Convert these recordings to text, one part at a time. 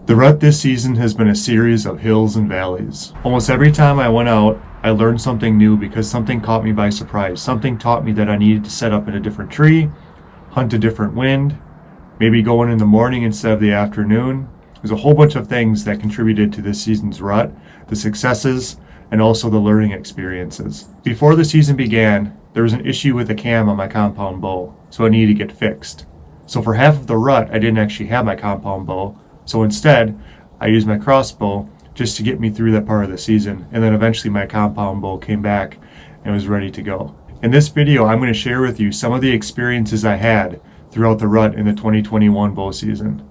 The rut this season has been a series of hills and valleys. Almost every time I went out, I learned something new because something caught me by surprise. Something taught me that I needed to set up in a different tree, hunt a different wind, maybe go in the morning instead of the afternoon. There's a whole bunch of things that contributed to this season's rut, the successes, and also the learning experiences. Before the season began, there was an issue with the cam on my compound bow, so I needed to get fixed. So for half of the rut, I didn't actually have my compound bow, so instead, I used my crossbow just to get me through that part of the season, and then eventually my compound bow came back and was ready to go. In this video, I'm going to share with you some of the experiences I had throughout the rut in the 2021 bow season.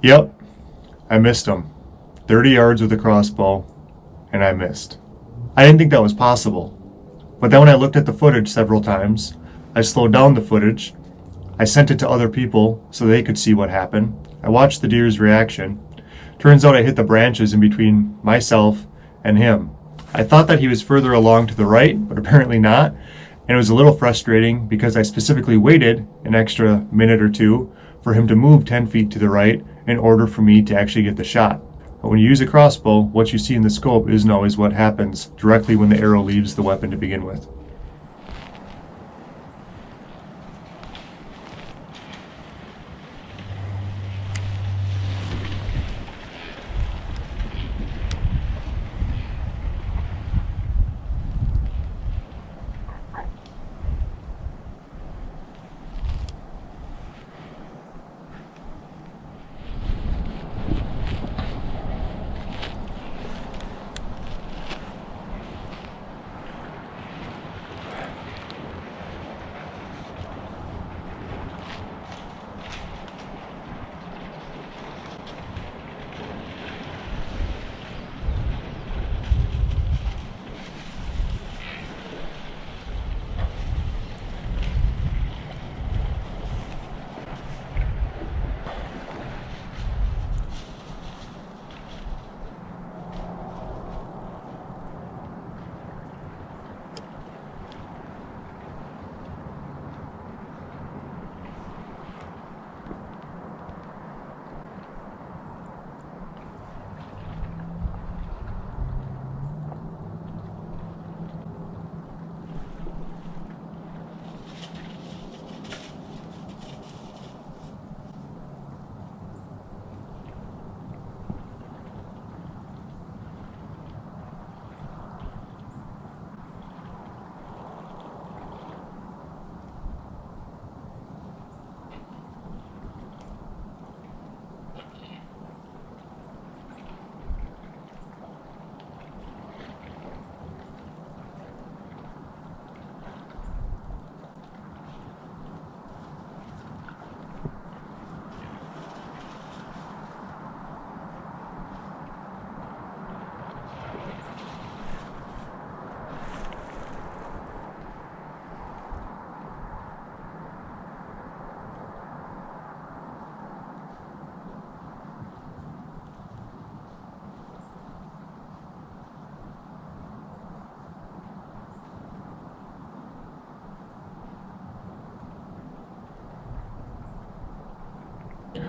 Yep, I missed him. 30 yards with a crossbow, and I missed. I didn't think that was possible. But then when I looked at the footage several times, I slowed down the footage. I sent it to other people so they could see what happened. I watched the deer's reaction. Turns out I hit the branches in between myself and him. I thought that he was further along to the right, but apparently not. And it was a little frustrating because I specifically waited an extra minute or two for him to move 10 feet to the right in order for me to actually get the shot. But when you use a crossbow, what you see in the scope isn't always what happens directly when the arrow leaves the weapon to begin with.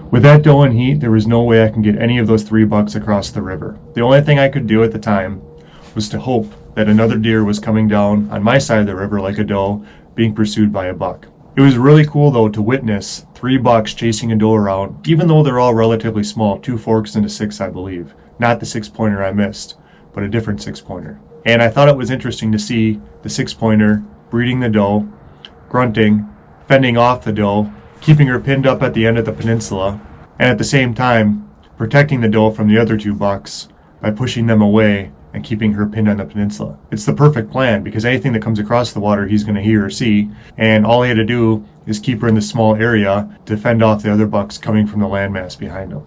With that doe in heat, there was no way I can get any of those 3 bucks across the river. The only thing I could do at the time was to hope that another deer was coming down on my side of the river like a doe being pursued by a buck. It was really cool though to witness 3 bucks chasing a doe around, even though they're all relatively small, 2 forks and a 6 I believe. Not the 6-pointer I missed, but a different 6-pointer. And I thought it was interesting to see the 6-pointer breeding the doe, grunting, fending off the doe, keeping her pinned up at the end of the peninsula, and at the same time protecting the doe from the other 2 bucks by pushing them away and keeping her pinned on the peninsula. It's the perfect plan because anything that comes across the water he's going to hear or see, and all he had to do is keep her in this small area to fend off the other bucks coming from the landmass behind him.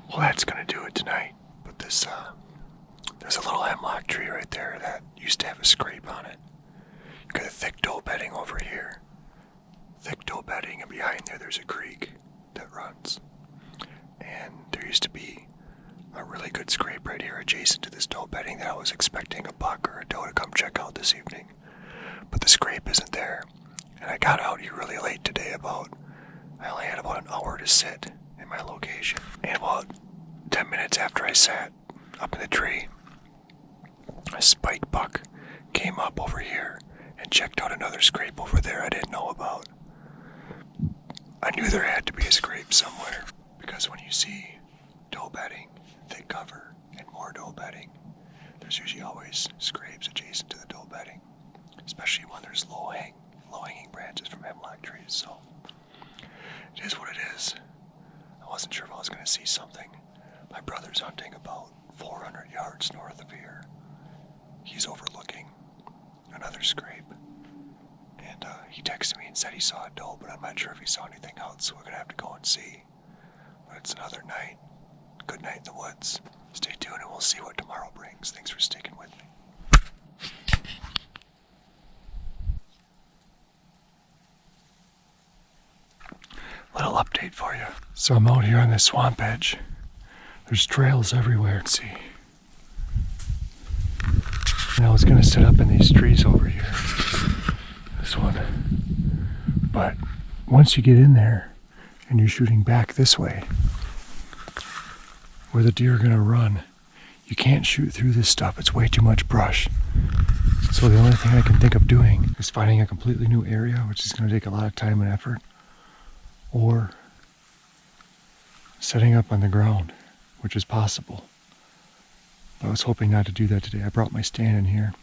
Well, that's gonna do it tonight. But there's a little hemlock tree right there that used to have a scrape on it. You got a thick doe bedding over here. Thick doe bedding, and behind there's a creek that runs. And there used to be a really good scrape right here adjacent to this doe bedding that I was expecting a buck or a doe to come check out this evening. But the scrape isn't there. And I got out here really late today I only had about an hour to sit in my location. And about 10 minutes after I sat up in the tree, a spike buck came up over here and checked out another scrape over there I didn't know about. I knew there had to be a scrape somewhere, because when you see doe bedding, thick cover, and more doe bedding, there's usually always scrapes adjacent to the doe bedding, especially when there's low-hanging branches from hemlock trees. So it is what it is. I wasn't sure if I was going to see something. My brother's hunting about 400 yards north of here. He's overlooking another scrape. And he texted me and said he saw a doe, but I'm not sure if he saw anything else, so we're going to have to go and see. But it's another night. Good night in the woods. Stay tuned and we'll see what tomorrow brings. Thanks for sticking with me. Little update for you. So I'm out here on this swamp edge. There's trails everywhere. Let's see. And I was gonna set up in these trees over here. This one. But once you get in there and you're shooting back this way, where the deer are gonna run, you can't shoot through this stuff. It's way too much brush. So the only thing I can think of doing is finding a completely new area, which is gonna take a lot of time and effort, or setting up on the ground, which is possible. But I was hoping not to do that today. I brought my stand in here,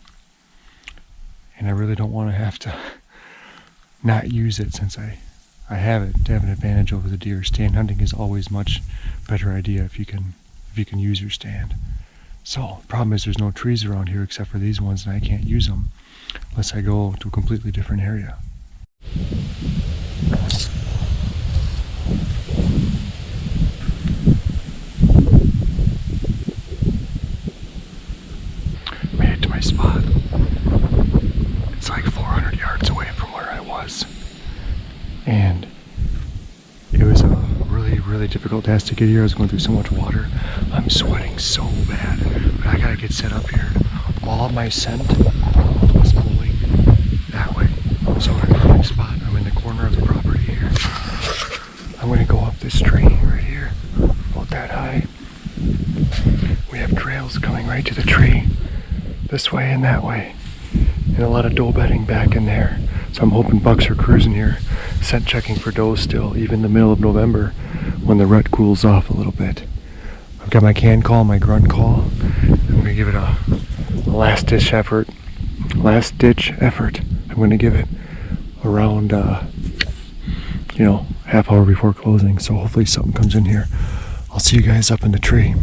and I really don't want to have to not use it since I have it to have an advantage over the deer. Stand hunting is always much better idea if you can use your stand. So the problem is there's no trees around here except for these ones, and I can't use them unless I go to a completely different area. Made it to my spot. It's like 400 yards away from where I was. And it was a really difficult task to get here. I was going through so much water. I'm sweating so bad. But I gotta get set up here. All of my scent was blowing that way. So I'm in a perfect spot. I'm in the corner of the property here. I'm gonna go up this tree right here, about that high. We have trails coming right to the tree, this way and that way. And a lot of doe bedding back in there. So I'm hoping bucks are cruising here, scent checking for doe still, even in the middle of November when the rut cools off a little bit. I've got my can call, my grunt call. I'm gonna give it a last ditch effort. I'm gonna give it around, half hour before closing. So hopefully something comes in here. I'll see you guys up in the tree.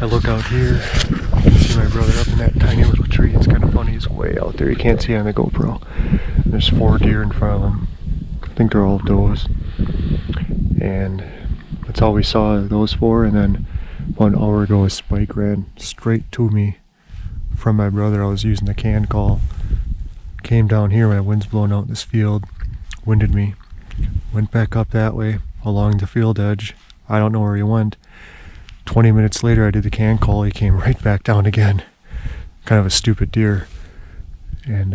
I look out here, see my brother up in that tiny little tree. It's kind of funny, he's way out there. You can't see on the GoPro. There's 4 deer in front of him. I think they're all does. And that's all we saw, those 4. And then 1 hour ago, a spike ran straight to me from my brother. I was using the can call. Came down here when the wind's blowing out in this field, winded me. Went back up that way along the field edge. I don't know where he went. 20 minutes later, I did the can call. He came right back down again. Kind of a stupid deer. And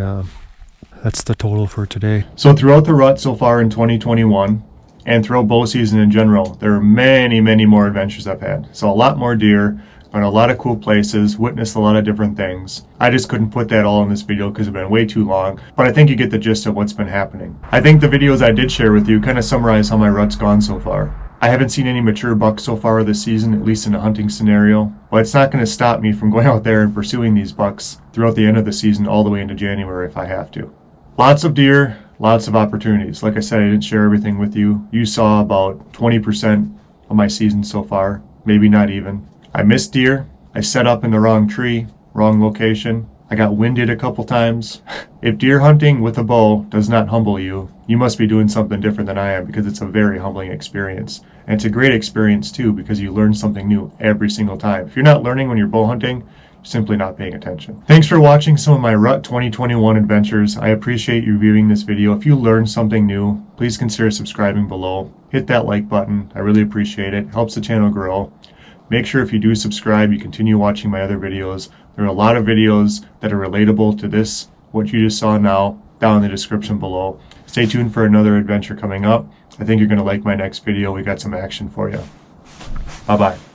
that's the total for today. So throughout the rut so far in 2021, and throughout bow season in general, there are many more adventures I've had. So a lot more deer, found a lot of cool places, witnessed a lot of different things. I just couldn't put that all in this video because it's been way too long, but I think you get the gist of what's been happening. I think the videos I did share with you kind of summarize how my rut's gone so far. I haven't seen any mature bucks so far this season, at least in a hunting scenario, but it's not going to stop me from going out there and pursuing these bucks throughout the end of the season all the way into January if I have to. Lots of deer, lots of opportunities. Like I said, I didn't share everything with you. You saw about 20% of my season so far, maybe not even. I missed deer. I set up in the wrong tree, wrong location. I got winded a couple times. If deer hunting with a bow does not humble you, you must be doing something different than I am, because it's a very humbling experience. And it's a great experience too, because you learn something new every single time. If you're not learning when you're bow hunting, you're simply not paying attention. Thanks for watching some of my Rut 2021 adventures. I appreciate you viewing this video. If you learned something new, please consider subscribing below. Hit that like button. I really appreciate it. It helps the channel grow. Make sure if you do subscribe, you continue watching my other videos. There are a lot of videos that are relatable to this, what you just saw now, down in the description below. Stay tuned for another adventure coming up. I think you're going to like my next video. We got some action for you. Bye-bye.